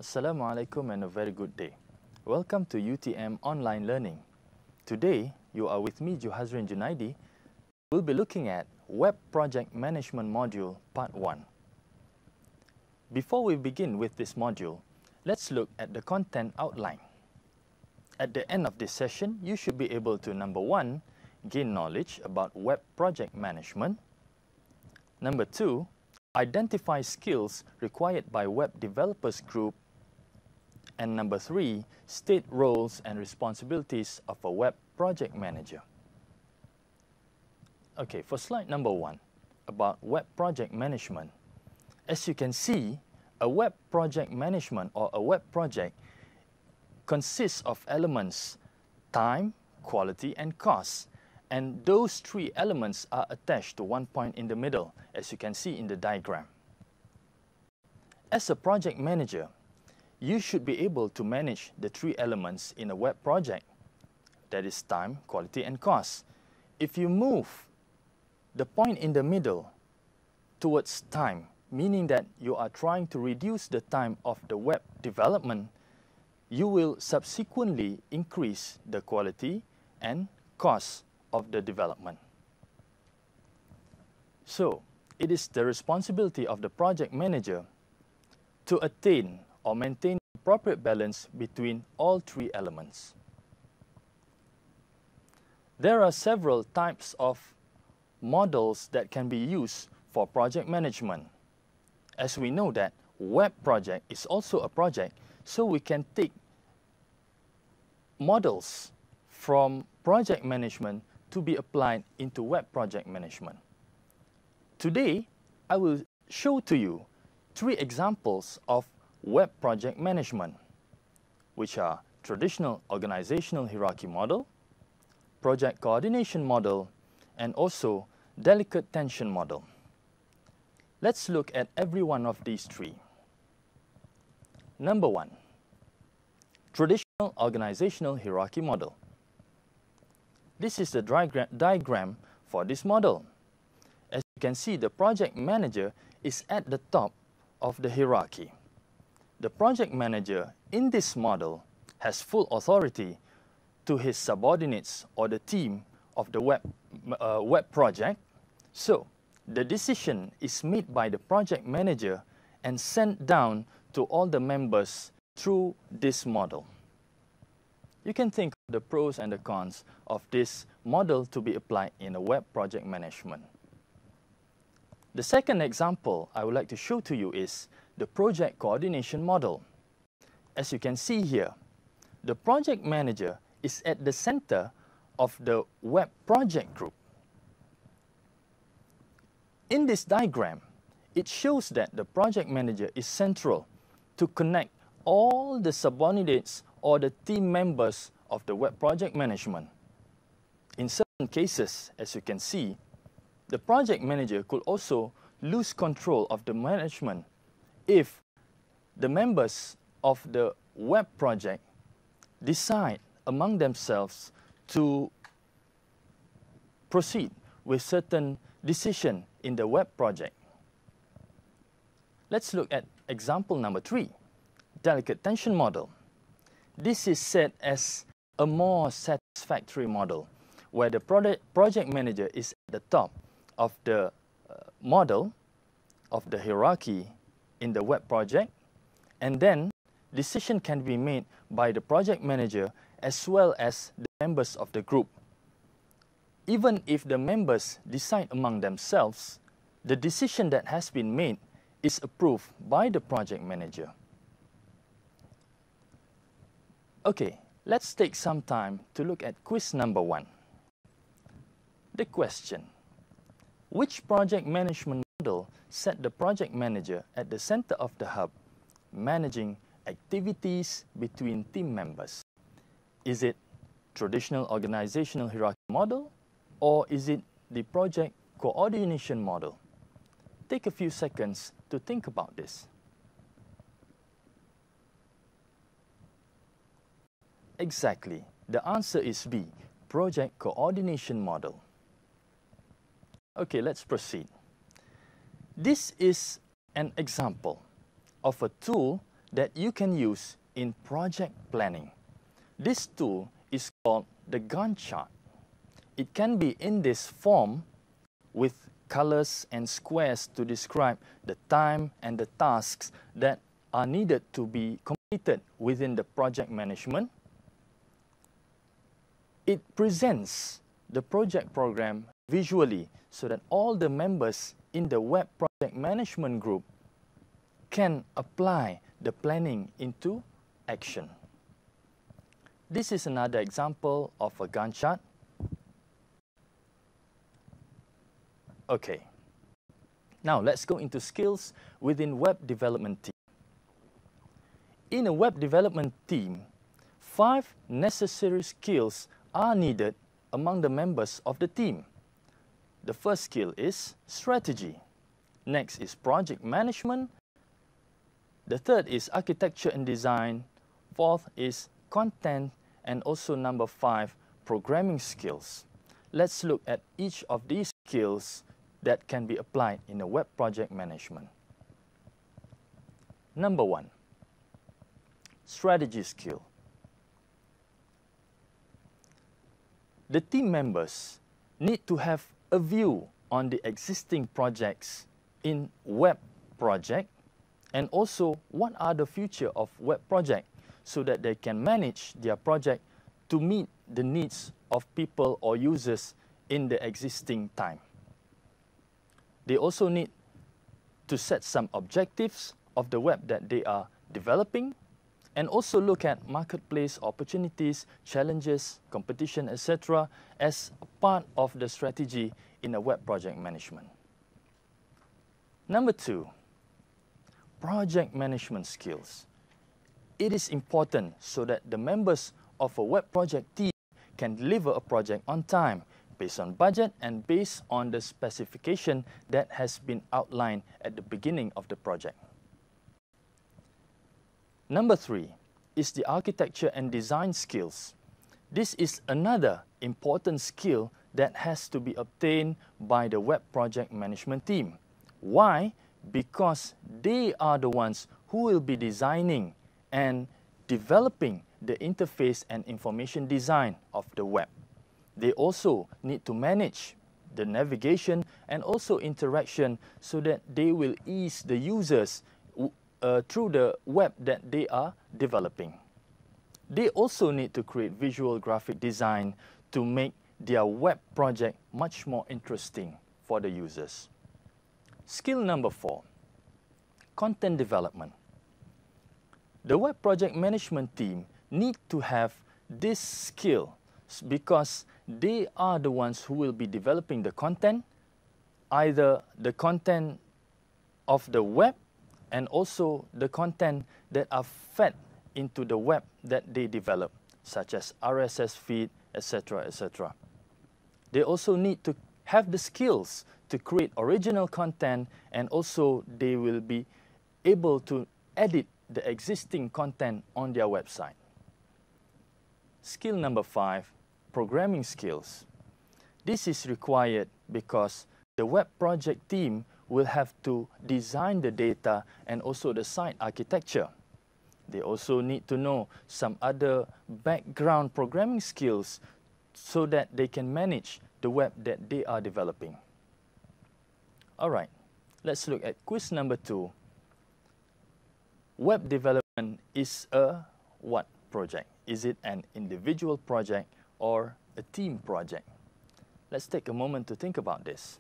Assalamualaikum and a very good day. Welcome to UTM Online Learning. Today, you are with me, Juhazrin Junaidi. We'll be looking at Web Project Management Module Part 1. Before we begin with this module, let's look at the content outline. At the end of this session, you should be able to, number 1, gain knowledge about web project management. Number 2, identify skills required by web developers group. And number 3, state roles and responsibilities of a web project manager. Okay, for slide number 1, about web project management. As you can see, a web project management or a web project consists of elements time, quality, and cost. And those 3 elements are attached to one point in the middle, as you can see in the diagram. As a project manager, you should be able to manage the 3 elements in a web project, that is time, quality, and cost. If you move the point in the middle towards time, meaning that you are trying to reduce the time of the web development, you will subsequently increase the quality and cost of the development. So, it is the responsibility of the project manager to attain or maintain the appropriate balance between all 3 elements. There are several types of models that can be used for project management. As we know that web project is also a project, so we can take models from project management to be applied into web project management. Today, I will show to you 3 examples of web project management, which are traditional organizational hierarchy model, project coordination model, and also delicate tension model. Let's look at every one of these 3. Number 1, traditional organizational hierarchy model. This is the diagram for this model. As you can see, the project manager is at the top of the hierarchy. The project manager in this model has full authority to his subordinates or the team of the web project. So, the decision is made by the project manager and sent down to all the members through this model. You can think of the pros and the cons of this model to be applied in a web project management. The second example I would like to show to you is the project coordination model. As you can see here, the project manager is at the center of the web project group. In this diagram, it shows that the project manager is central to connect all the subordinates or the team members of the web project management. In certain cases, as you can see, the project manager could also lose control of the management if the members of the web project decide among themselves to proceed with certain decision in the web project. Let's look at example number 3, delicate tension model. This is set as a more satisfactory model, where the project manager is at the top of the model of the hierarchy in the web project, and then decision can be made by the project manager as well as the members of the group. Even if the members decide among themselves, the decision that has been made is approved by the project manager. Okay, let's take some time to look at quiz number 1. The question: which project management model set the project manager at the center of the hub, managing activities between team members? Is it traditional organizational hierarchy model, or is it the project coordination model? Take a few seconds to think about this. Exactly. The answer is B, project coordination model. Okay, let's proceed. This is an example of a tool that you can use in project planning. This tool is called the Gantt chart. It can be in this form with colors and squares to describe the time and the tasks that are needed to be completed within the project management. It presents the project program visually so that all the members in the web project management group can apply the planning into action. This is another example of a Gantt chart. Okay, now let's go into skills within web development team. In a web development team, 5 necessary skills are needed among the members of the team. The first skill is strategy. Next is project management. The third is architecture and design. Fourth is content. And also number 5, programming skills. Let's look at each of these skills that can be applied in a web project management. Number 1, strategy skill. The team members need to have a view on the existing projects in web project and also what are the future of web project so that they can manage their project to meet the needs of people or users in the existing time. They also need to set some objectives of the web that they are developing and also look at marketplace opportunities, challenges, competition, etc. as a part of the strategy in a web project management. Number 2, project management skills. It is important so that the members of a web project team can deliver a project on time based on budget and based on the specification that has been outlined at the beginning of the project. Number 3 is the architecture and design skills. This is another important skill that has to be obtained by the web project management team. Why? Because they are the ones who will be designing and developing the interface and information design of the web. They also need to manage the navigation and also interaction so that they will ease the users through the web that they are developing. They also need to create visual graphic design to make their web project much more interesting for the users. Skill number 4, content development. The web project management team need to have this skill because they are the ones who will be developing the content, either the content of the web and also the content that are fed into the web that they develop, such as RSS feed, etc., etc. They also need to have the skills to create original content, and also they will be able to edit the existing content on their website. Skill number 5, programming skills. This is required because the web project team will have to design the data and also the site architecture. They also need to know some other background programming skills so that they can manage the web that they are developing. All right, let's look at quiz number 2. Web development is a what project? Is it an individual project or a team project? Let's take a moment to think about this.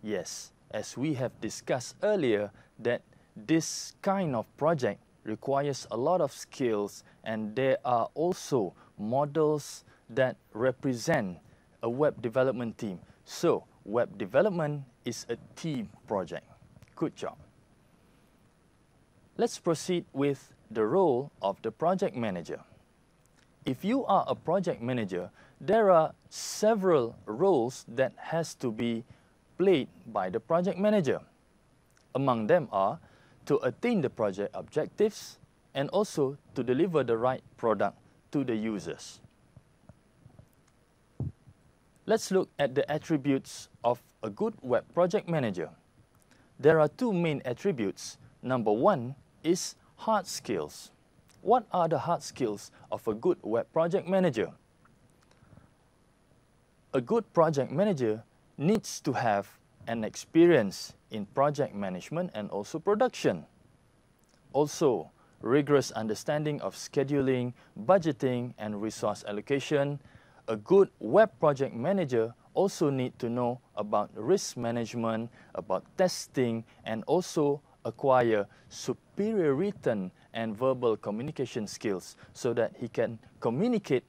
Yes, as we have discussed earlier, that this kind of project requires a lot of skills, and there are also models that represent a web development team. So, web development is a team project. Good job. Let's proceed with the role of the project manager. If you are a project manager, there are several roles that has to be played by the project manager. Among them are to attain the project objectives and also to deliver the right product to the users. Let's look at the attributes of a good web project manager. there are two main attributes. Number one is hard skills. What are the hard skills of a good web project manager? A good project manager needs to have an experience in project management and also production. Also, rigorous understanding of scheduling, budgeting, and resource allocation. A good web project manager also need to know about risk management, about testing, and also acquire superior written and verbal communication skills so that he can communicate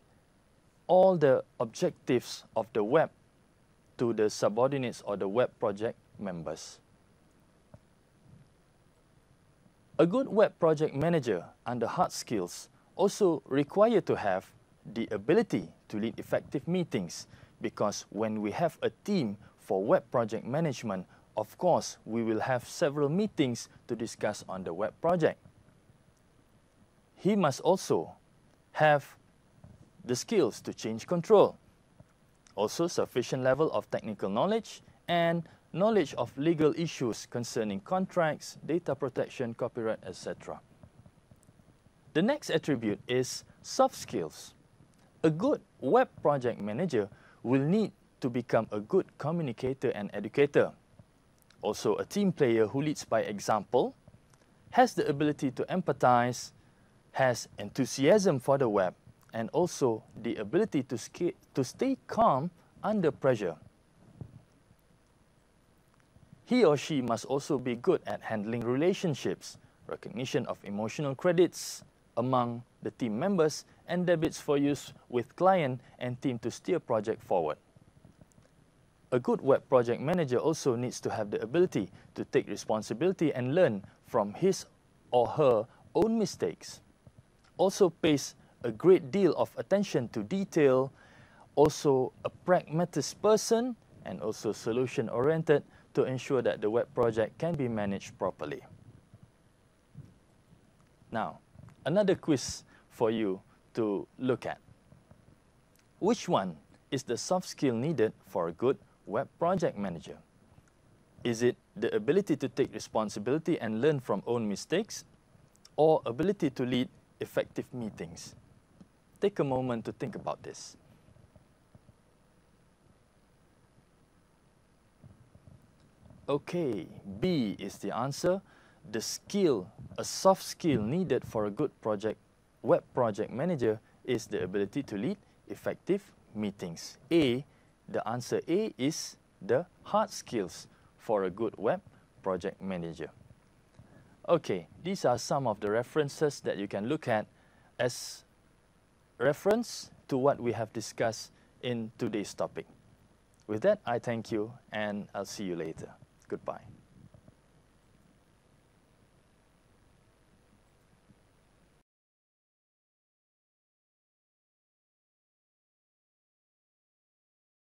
all the objectives of the web to the subordinates or the web project members. A good web project manager under hard skills also require to have the ability to lead effective meetings, because when we have a team for web project management, of course, we will have several meetings to discuss on the web project. He must also have the skills to change control, also sufficient level of technical knowledge and knowledge of legal issues concerning contracts, data protection, copyright, etc. The next attribute is soft skills. A good web project manager will need to become a good communicator and educator. Also a team player who leads by example, has the ability to empathize, has enthusiasm for the web, and also the ability to stay calm under pressure. He or she must also be good at handling relationships, recognition of emotional credits among the team members, and debits for use with client and team to steer project forward. A good web project manager also needs to have the ability to take responsibility and learn from his or her own mistakes. Also pays a great deal of attention to detail, also a pragmatist person, and also solution-oriented to ensure that the web project can be managed properly. Now, another quiz for you to look at. Which one is the soft skill needed for a good web project manager? Is it the ability to take responsibility and learn from own mistakes, or ability to lead effective meetings? Take a moment to think about this. Okay, B is the answer. The skill, a soft skill needed for a good web project manager is the ability to lead effective meetings. A, the answer A is the hard skills for a good web project manager. Okay, these are some of the references that you can look at as reference to what we have discussed in today's topic. With that, I thank you and I'll see you later. Goodbye.